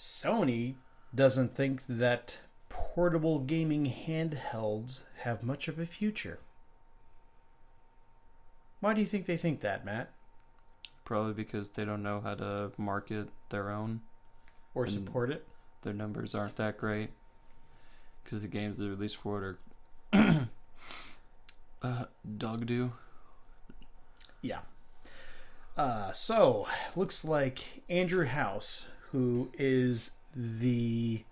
Sony doesn't think that portable gaming handhelds have much of a future. Why do you think they think that, Matt? Probably because they don't know how to market their own. Or support it? Their numbers aren't that great. Because the games they release for it are dog do. Yeah. So, looks like Andrew House, who is the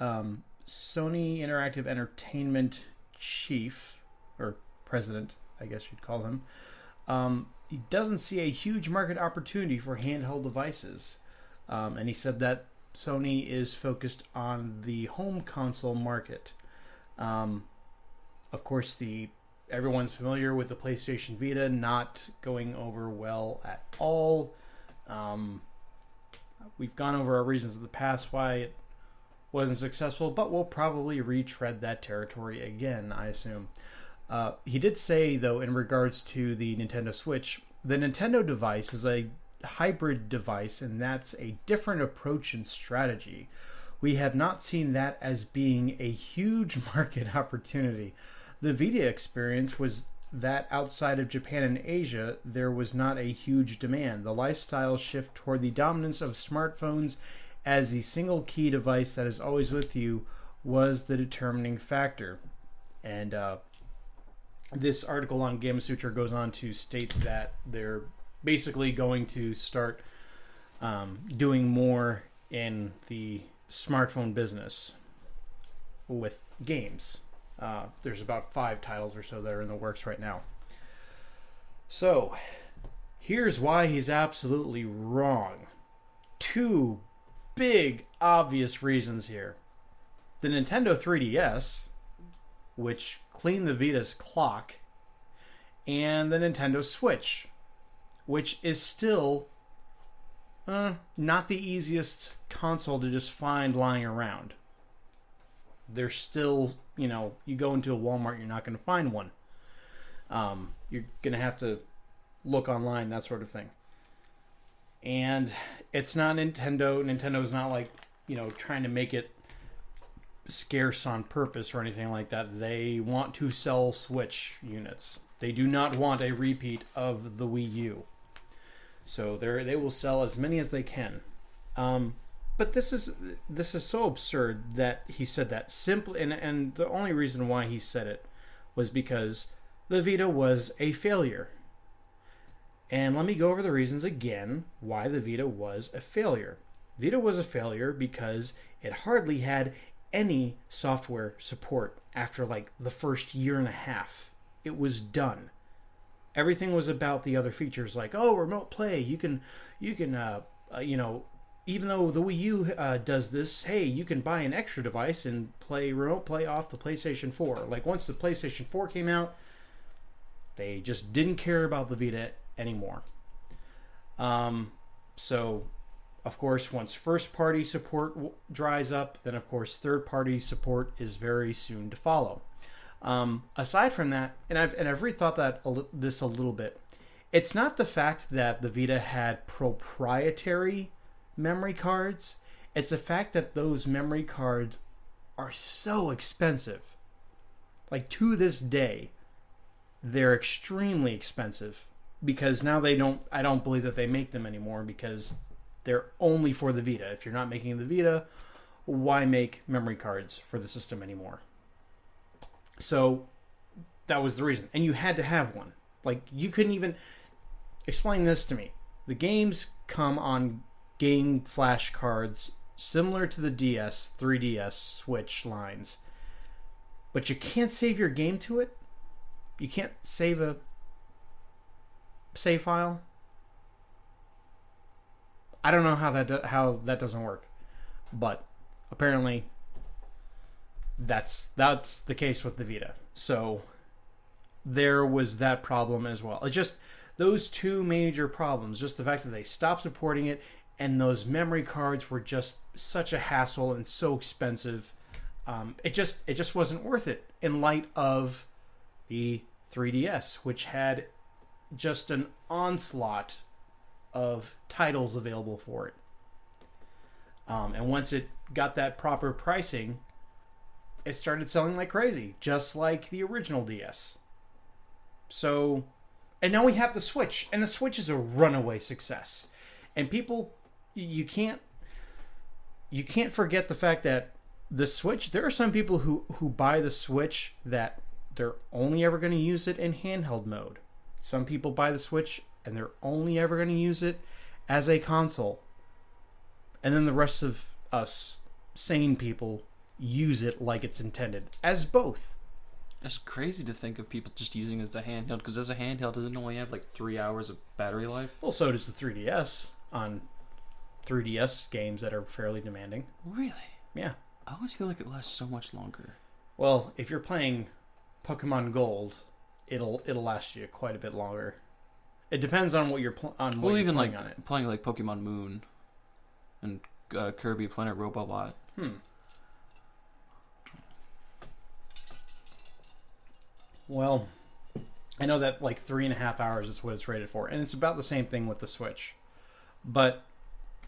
Sony Interactive Entertainment chief, or president, I guess you'd call him, he doesn't see a huge market opportunity for handheld devices. And he said that Sony is focused on the home console market. Of course, everyone's familiar with the PlayStation Vita not going over well at all. We've gone over our reasons in the past why it wasn't successful, but we'll probably retread that territory again, I assume. He did say, though, in regards to the Nintendo Switch, the Nintendo device is a hybrid device, and that's a different approach and strategy. We have not seen that as being a huge market opportunity. The Vita experience was that outside of Japan and Asia, there was not a huge demand. The lifestyle shift toward the dominance of smartphones as the single key device that is always with you was the determining factor. And this article on Gamasutra goes on to state that they're basically going to start doing more in the smartphone business with games. There's about 5 titles or so that are in the works right now. So, here's why he's absolutely wrong. 2 big, obvious reasons here. The Nintendo 3DS, which cleaned the Vita's clock, and the Nintendo Switch, which is still not the easiest console to just find lying around. There's still, you go into a Walmart, you're not going to find one. You're going to have to look online, that sort of thing. And it's not Nintendo. Nintendo's not like, trying to make it scarce on purpose or anything like that. They want to sell Switch units. They do not want a repeat of the Wii U. So they will sell as many as they can. But this is so absurd that he said that. Simply, and the only reason why he said it was because the Vita was a failure. And let me go over the reasons again why the Vita was a failure. Vita was a failure because it hardly had any software support after like the first year and a half. It was done. Everything was about the other features like, remote play. You can even though the Wii U does this, hey, you can buy an extra device and play remote play off the PlayStation 4. Like once the PlayStation 4 came out, they just didn't care about the Vita anymore. So, of course, once first-party support dries up, then of course third-party support is very soon to follow. Aside from that, and I've rethought this a little bit. It's not the fact that the Vita had proprietary memory cards. It's the fact that those memory cards are so expensive. Like to this day, they're extremely expensive because now I don't believe that they make them anymore because they're only for the Vita. If you're not making the Vita, why make memory cards for the system anymore? So that was the reason. And you had to have one. Like you couldn't even explain this to me. The games come on game flash cards similar to the DS, 3DS, Switch lines. But you can't save your game to it. You can't save a save file. I don't know how that doesn't work. But apparently that's the case with the Vita. So there was that problem as well. It's just those 2 major problems, just the fact that they stopped supporting it and those memory cards were just such a hassle and so expensive. It just wasn't worth it in light of the 3DS, which had just an onslaught of titles available for it. And once it got that proper pricing, it started selling like crazy, just like the original DS. So, and now we have the Switch, and the Switch is a runaway success. And people, you can't forget the fact that the Switch, there are some people who buy the Switch that they're only ever going to use it in handheld mode. Some people buy the Switch and they're only ever going to use it as a console. And then the rest of us sane people use it like it's intended as both. It's crazy to think of people just using it as a handheld, because as a handheld, doesn't it only have like 3 hours of battery life? Well, so does the 3DS on 3DS games that are fairly demanding. Really? Yeah. I always feel like it lasts so much longer. Well, if you're playing Pokemon Gold, it'll last you quite a bit longer. It depends on what you're playing like on it. Playing like Pokemon Moon and Kirby Planet Robobot. Well, I know that like 3.5 hours is what it's rated for, and it's about the same thing with the Switch. But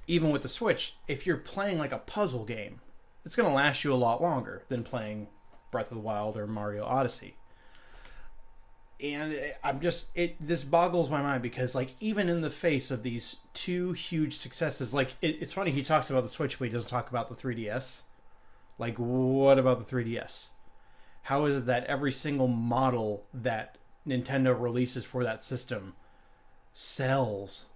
even with the Switch, if you're playing like a puzzle game, it's going to last you a lot longer than playing Breath of the Wild or Mario Odyssey. And this boggles my mind, because like even in the face of these two huge successes, like it's funny, he talks about the Switch but he doesn't talk about the 3DS. Like, what about the 3DS? How is it that every single model that Nintendo releases for that system sells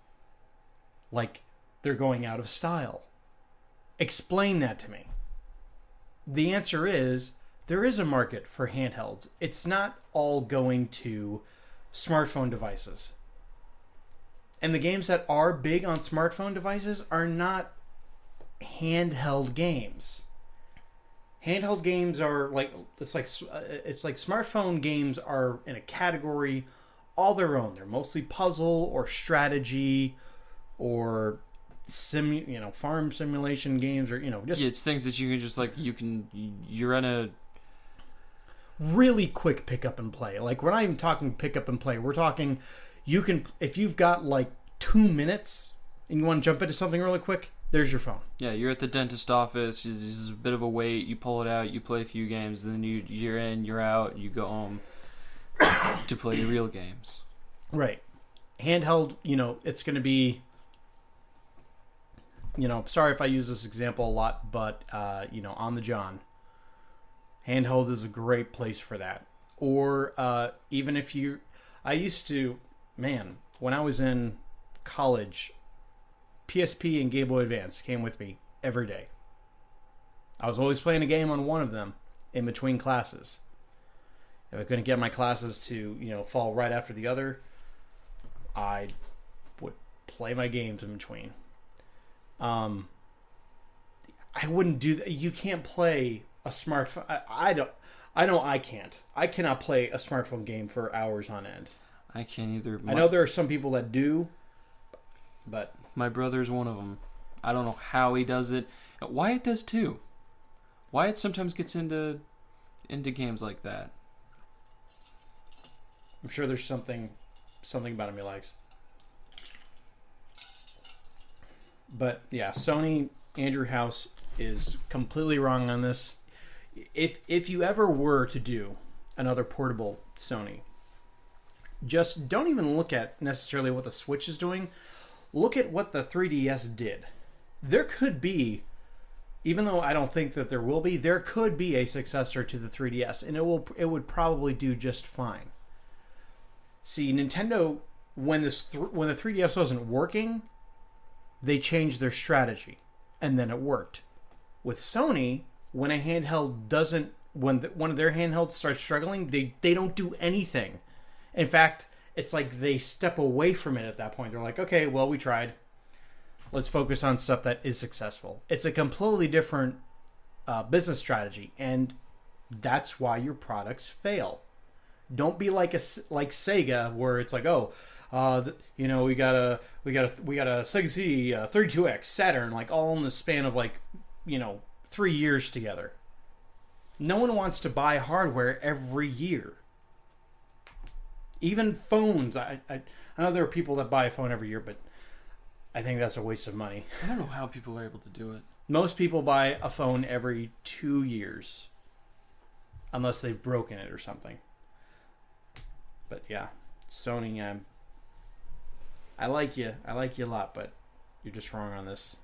like they're going out of style? Explain that to me. The answer is there is a market for handhelds. It's not all going to smartphone devices. And the games that are big on smartphone devices are not handheld games. Handheld games are like smartphone games are in a category all their own. They're mostly puzzle or strategy or farm simulation games, or just it's things that you can just like you're in a really quick pick up and play. Like, we're not even talking pick up and play. We're talking if you've got like 2 minutes and you want to jump into something really quick, there's your phone. Yeah, you're at the dentist office. There's a bit of a wait. You pull it out. You play a few games. Then you're in. You're out. You go home to play your real games. Right. Handheld. It's going to be. Sorry if I use this example a lot, but on the John. Handheld is a great place for that. Or even if when I was in college, PSP and Game Boy Advance came with me every day. I was always playing a game on one of them in between classes. If I couldn't get my classes to, fall right after the other, I would play my games in between. I wouldn't do that. You can't play a smartphone. I know I can't. I cannot play a smartphone game for hours on end. I can't either. I know there are some people that do, but my brother's one of them. I don't know how he does it. Wyatt does too. Wyatt sometimes gets into games like that. I'm sure there's something about him he likes. But yeah, Sony, Andrew House is completely wrong on this. If you ever were to do another portable Sony, just don't even look at necessarily what the Switch is doing. Look at what the 3DS did. There could be, even though I don't think that there will be, there could be a successor to the 3DS, and it would probably do just fine. See, Nintendo, when the 3DS wasn't working, they changed their strategy, and then it worked. With Sony, when a handheld doesn't, when one of their handhelds starts struggling, they don't do anything. In fact, it's like they step away from it at that point. They're like, okay, well, we tried. Let's focus on stuff that is successful. It's a completely different business strategy, and that's why your products fail. Don't be like Sega, where it's like, we got a Sega CD, 32X, Saturn, like all in the span of 3 years together. No one wants to buy hardware every year. Even phones. I know there are people that buy a phone every year, but I think that's a waste of money. I don't know how people are able to do it. Most people buy a phone every 2 years, unless they've broken it or something. But yeah, Sony, I like you a lot, but you're just wrong on this.